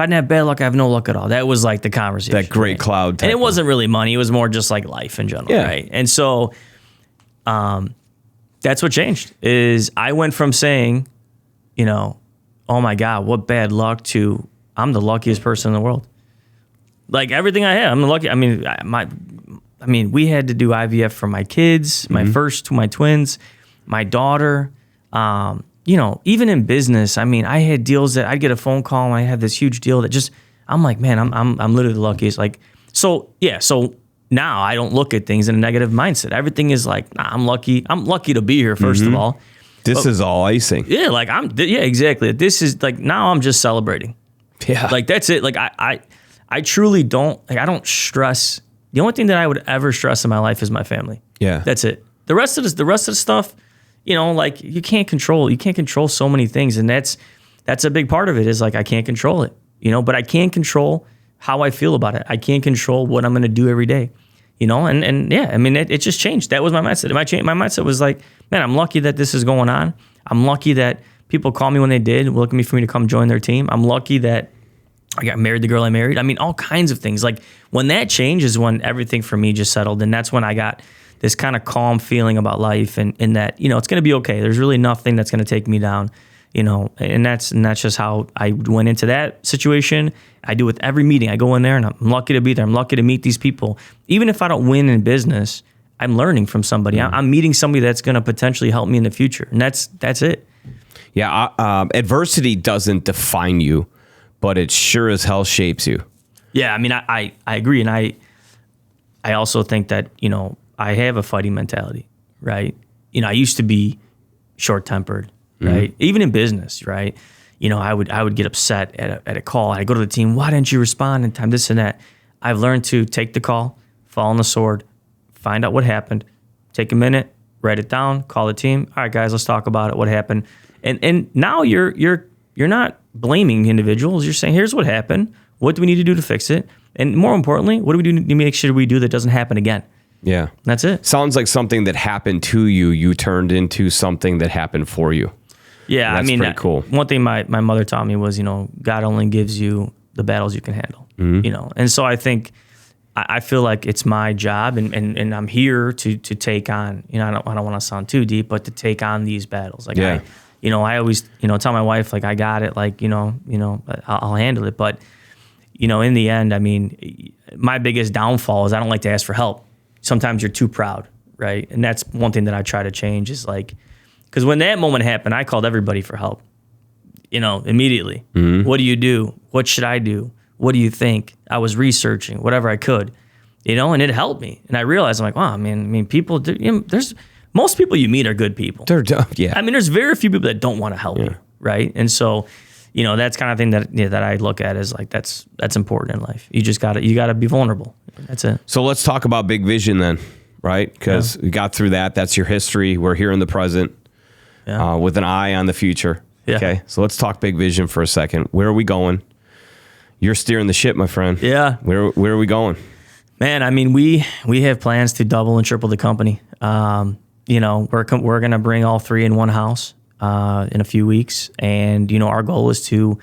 didn't have bad luck, I have no luck at all. That was like the conversation. That gray cloud type. And it wasn't really money. It was more just like life in general, right? And so, that's what changed. Is I went from saying, oh my God, what bad luck, to I'm the luckiest person in the world. Like, everything I had, I'm the lucky. I mean, we had to do IVF for my kids, my twins, my daughter. Even in business, I mean, I had deals that I'd get a phone call and I had this huge deal that just, I'm like, man, I'm literally the luckiest. Like, so now I don't look at things in a negative mindset. Everything is like, nah, I'm lucky. I'm lucky to be here, first of all. This is all icing. Yeah, like exactly. This is like, now I'm just celebrating. Yeah. Like, that's it. Like, I truly don't, like, I don't stress. The only thing that I would ever stress in my life is my family. Yeah. That's it. The rest of the stuff, like, you can't control so many things. And that's a big part of it, is like, I can't control it, but I can control how I feel about it. I can't control what I'm going to do every day, and yeah, I mean, it just changed. That was my mindset. My mindset was like, man, I'm lucky that this is going on. I'm lucky that people call me when they did, looking for me to come join their team. I'm lucky that I got married, the girl I married. I mean, all kinds of things. Like, when that changed is when everything for me just settled. And that's when I got this kind of calm feeling about life, and that, it's going to be okay. There's really nothing that's going to take me down, and that's just how I went into that situation. I do with every meeting. I go in there and I'm lucky to be there. I'm lucky to meet these people. Even if I don't win in business, I'm learning from somebody. I'm meeting somebody that's going to potentially help me in the future. And that's it. Yeah. Adversity doesn't define you, but it sure as hell shapes you. Yeah. I mean, I agree. And I also think that, I have a fighting mentality, right? I used to be short-tempered, right? Even in business, right? I would get upset at a call. I'd go to the team, why didn't you respond in time, this and that. I've learned to take the call, fall on the sword, find out what happened, take a minute, write it down, call the team. All right, guys, let's talk about it. What happened? And now you're not blaming individuals. You're saying, here's what happened. What do we need to do to fix it? And more importantly, what do we do to make sure we do that doesn't happen again? Yeah. That's it. Sounds like something that happened to you, you turned into something that happened for you. Yeah, That's pretty cool. One thing my mother taught me was, God only gives you the battles you can handle. And so I think I feel like it's my job, and I'm here to take on. I don't want to sound too deep, but to take on these battles. Like I always tell my wife, like, I got it. Like I'll handle it. But in the end, I mean, my biggest downfall is I don't like to ask for help. Sometimes you're too proud, right? And that's one thing that I try to change is like, because when that moment happened, I called everybody for help, immediately. What do you do? What should I do? What do you think? I was researching whatever I could, and it helped me. And I realized, I'm like, wow, people, there's most people you meet are good people. They're dumb. Yeah. I mean, there's very few people that don't want to help you, right? And so, that's kind of thing that I look at as like, that's important in life. You gotta be vulnerable. That's it. So let's talk about big vision then, right? Because we got through that. That's your history. We're here in the present with an eye on the future. Yeah. Okay. So let's talk big vision for a second. Where are we going? You're steering the ship, my friend. Yeah. Where are we going? Man, I mean, we have plans to double and triple the company. We're going to bring all three in one house in a few weeks. And, our goal is to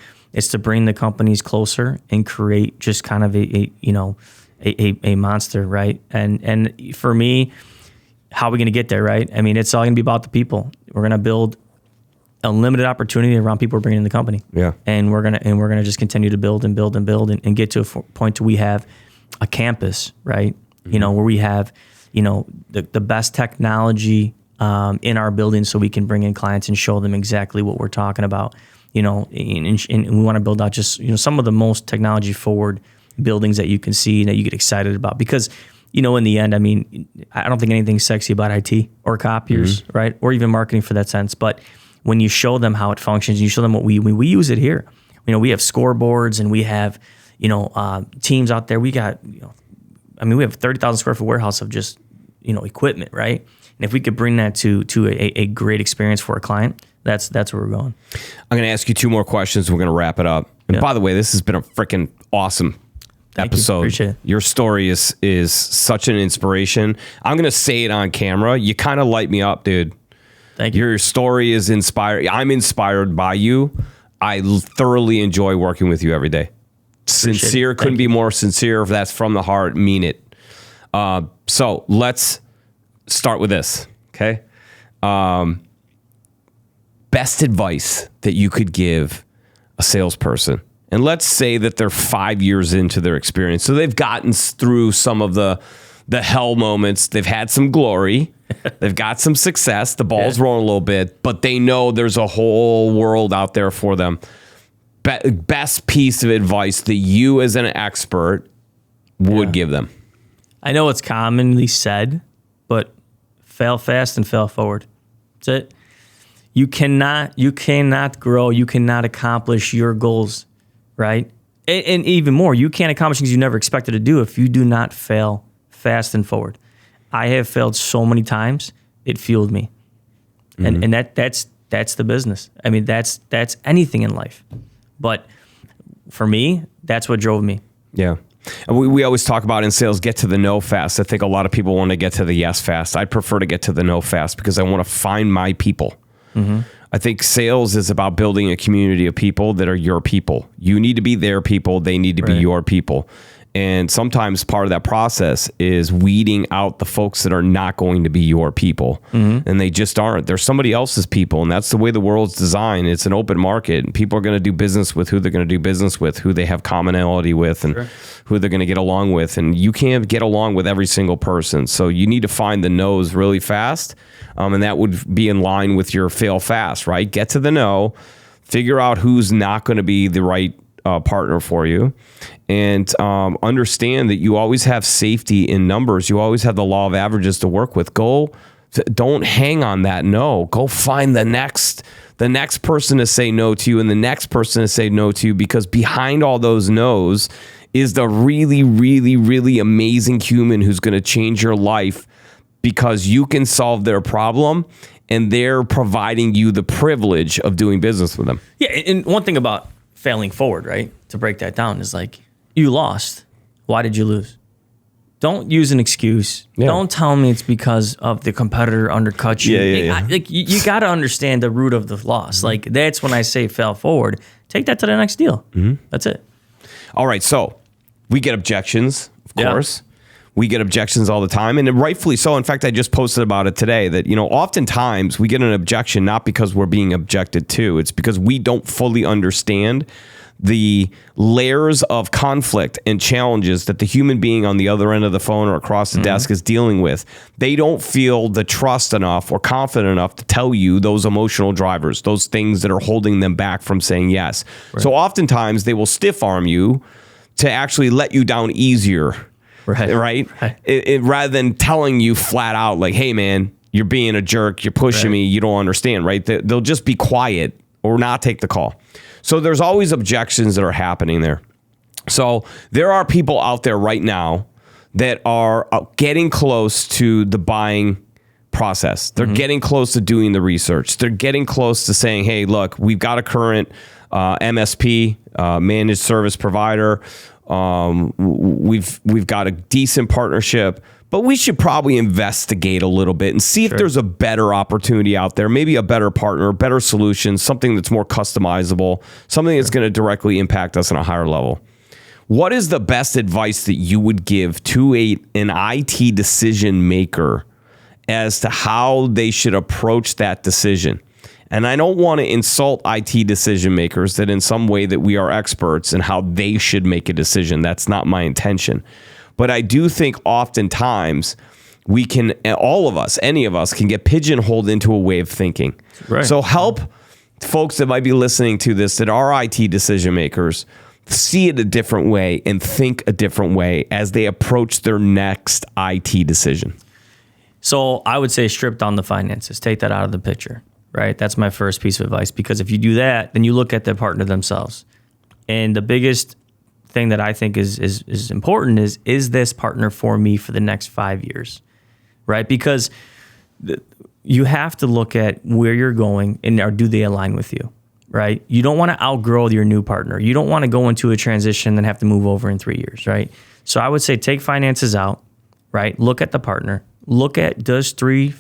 bring the companies closer and create just kind of a monster, right? And for me, how are we going to get there, right? I mean, it's all going to be about the people. We're going to build a limited opportunity around people we're bringing in the company. Yeah. And we're gonna just continue to build and build and build and get to a point where we have a campus, right? Where we have, the best technology in our building, so we can bring in clients and show them exactly what we're talking about. And we want to build out just some of the most technology forward buildings that you can see and that you get excited about, because in the end, I mean, I don't think anything's sexy about IT or copiers, right? Or even marketing for that sense. But when you show them how it functions, you show them what we use it here. We have scoreboards and we have, teams out there. We got, we have 30,000 square foot warehouse of just, equipment, right? And if we could bring that to a great experience for a client, that's where we're going. I'm going to ask you two more questions. We're going to wrap it up. And by the way, this has been a freaking awesome episode. Appreciate it. Your story is such an inspiration. I'm going to say it on camera. You kind of light me up, dude. Thank you. Your story is inspired. I'm inspired by you. I thoroughly enjoy working with you every day. Sincere, couldn't be more sincere. If that's from the heart, mean it. So let's start with this, okay? Best advice that you could give a salesperson. And let's say that they're 5 years into their experience. So they've gotten through some of the hell moments. They've had some glory. They've got some success. The ball's rolling a little bit, but they know there's a whole world out there for them. Best piece of advice that you as an expert would give them. I know it's commonly said, but fail fast and fail forward. That's it. You cannot grow. You cannot accomplish your goals, right? And even more, you can't accomplish things you never expected to do if you do not fail fast and forward. I have failed so many times. It fueled me, and that's the business. I mean, that's anything in life, but for me, that's what drove me. Yeah. And we always talk about in sales, get to the no fast. I think a lot of people want to get to the yes fast. I prefer to get to the no fast because I want to find my people. I think sales is about building a community of people that are your people. You need to be their people. They need to be your people. And sometimes part of that process is weeding out the folks that are not going to be your people. And they just aren't. They're somebody else's people. And that's the way the world's designed. It's an open market. And people are going to do business with who they're going to do business with, who they have commonality with, and who they're going to get along with. And you can't get along with every single person. So you need to find the no's really fast. And that would be in line with your fail fast, right? Get to the no, figure out who's not going to be the right partner for you, and understand that you always have safety in numbers. You always have the law of averages to work with. Don't hang on that no. Go find the next person to say no to you, and the next person to say no to you, because behind all those no's is the really, really, really amazing human who's going to change your life because you can solve their problem and they're providing you the privilege of doing business with them. Yeah, and one thing about failing forward, right, to break that down is like, you lost. Why did you lose? Don't use an excuse. Yeah. Don't tell me it's because of the competitor undercut you. You got to understand the root of the loss. Like, that's when I say fail forward. Take that to the next deal. That's it. All right, so we get objections, of course. We get objections all the time, and rightfully so. In fact, I just posted about it today that, oftentimes we get an objection not because we're being objected to. It's because we don't fully understand the layers of conflict and challenges that the human being on the other end of the phone or across the desk is dealing with. They don't feel the trust enough or confident enough to tell you those emotional drivers, those things that are holding them back from saying yes. Right. So oftentimes they will stiff arm you to actually let you down easier. Right? Rather than telling you flat out, like, hey, man, you're being a jerk, you're pushing me, you don't understand, right? They'll just be quiet or not take the call. So there's always objections that are happening there. So there are people out there right now that are getting close to the buying process. They're getting close to doing the research. They're getting close to saying, hey, look, we've got a current MSP, managed service provider. We've got a decent partnership, but we should probably investigate a little bit and see if there's a better opportunity out there, maybe a better partner, better solution, something that's more customizable, something that's going to directly impact us on a higher level. What is the best advice that you would give to an IT decision maker as to how they should approach that decision? And I don't want to insult IT decision makers that in some way that we are experts in how they should make a decision. That's not my intention. But I do think oftentimes we can, all of us, any of us can get pigeonholed into a way of thinking. Right. So help folks that might be listening to this that are IT decision makers see it a different way and think a different way as they approach their next IT decision. So I would say strip down the finances, take that out of the picture. Right, that's my first piece of advice, because if you do that, then you look at the partner themselves. And the biggest thing that I think is important is this partner for me for the next 5 years, right? Because you have to look at where you're going and do they align with you, right? You don't want to outgrow your new partner. You don't want to go into a transition and have to move over in 3 years, right? So I would say take finances out, right? Look at the partner. Look at does 3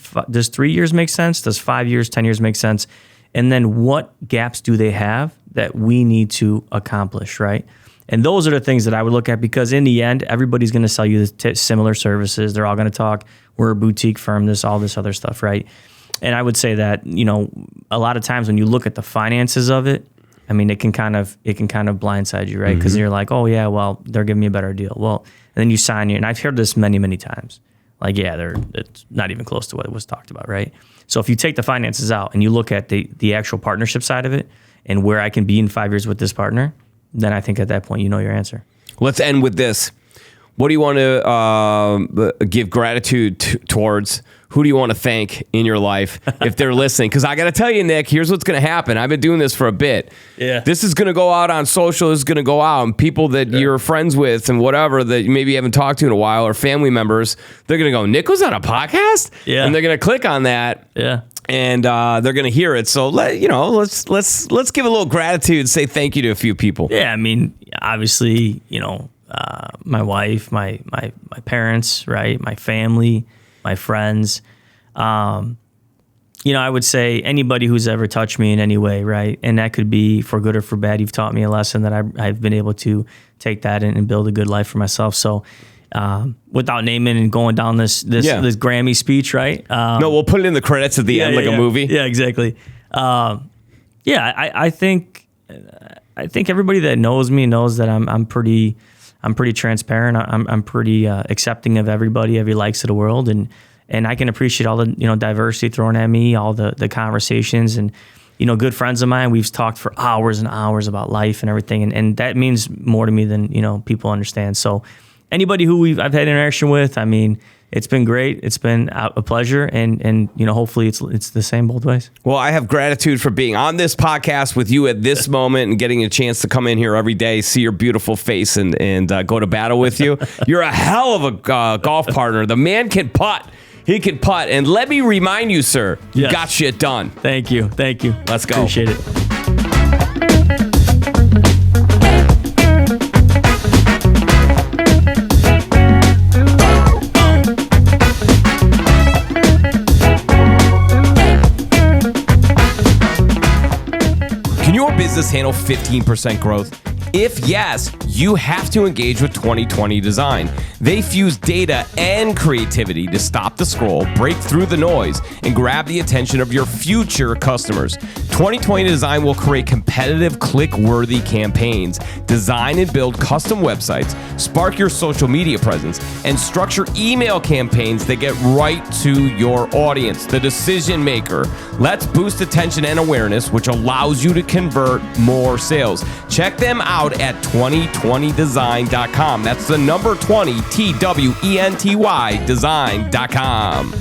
years make sense? Does 5 years, 10 years make sense? And then what gaps do they have that we need to accomplish, right? And those are the things that I would look at, because in the end, everybody's going to sell you similar services. They're all going to talk, we're a boutique firm, all this other stuff, right? And I would say that, a lot of times when you look at the finances of it, I mean, it can kind of blindside you, right? Because you're like, oh yeah, well, they're giving me a better deal. Well, and then you sign and I've heard this many, many times. Like, yeah, it's not even close to what was talked about, right? So if you take the finances out and you look at the actual partnership side of it and where I can be in 5 years with this partner, then I think at that point you know your answer. Let's end with this. What do you want to give gratitude towards? Who do you want to thank in your life if they're listening? Because I got to tell you, Nick, here's what's going to happen. I've been doing this for a bit. Yeah. This is going to go out on social. This is going to go out, and people that you're friends with and whatever that you maybe haven't talked to in a while, or family members, they're going to go, Nick was on a podcast? Yeah. And they're going to click on that. Yeah. And they're going to hear it. So let's give a little gratitude, say thank you to a few people. Yeah. I mean, obviously, my wife, my parents, right? My family, my friends. I would say anybody who's ever touched me in any way, right? And that could be for good or for bad. You've taught me a lesson that I've been able to take that and build a good life for myself. So without naming and going down this Grammy speech, right? No, we'll put it in the credits at the end, like a movie. Yeah, exactly. I think everybody that knows me knows that I'm pretty transparent. I'm pretty accepting of everybody, every likes of the world, and I can appreciate all the diversity thrown at me, all the conversations, and good friends of mine. We've talked for hours and hours about life and everything, and that means more to me than people understand. So anybody who I've had interaction with, I mean, it's been great. It's been a pleasure, and hopefully it's the same both ways. Well, I have gratitude for being on this podcast with you at this moment and getting a chance to come in here every day, see your beautiful face, and go to battle with you. You're a hell of a golf partner. The man can putt. He can putt. And let me remind you, sir, you Yes. got shit done. Thank you. Let's go. Appreciate it. Can your business handle 15% growth? If yes, you have to engage with 2020 Design. They fuse data and creativity to stop the scroll, break through the noise, and grab the attention of your future customers. 2020 Design will create competitive, click-worthy campaigns, design and build custom websites, spark your social media presence, and structure email campaigns that get right to your audience, the decision maker. Let's boost attention and awareness, which allows you to convert more sales. Check them out at 2020design.com. That's the number 20, TWENTY design.com.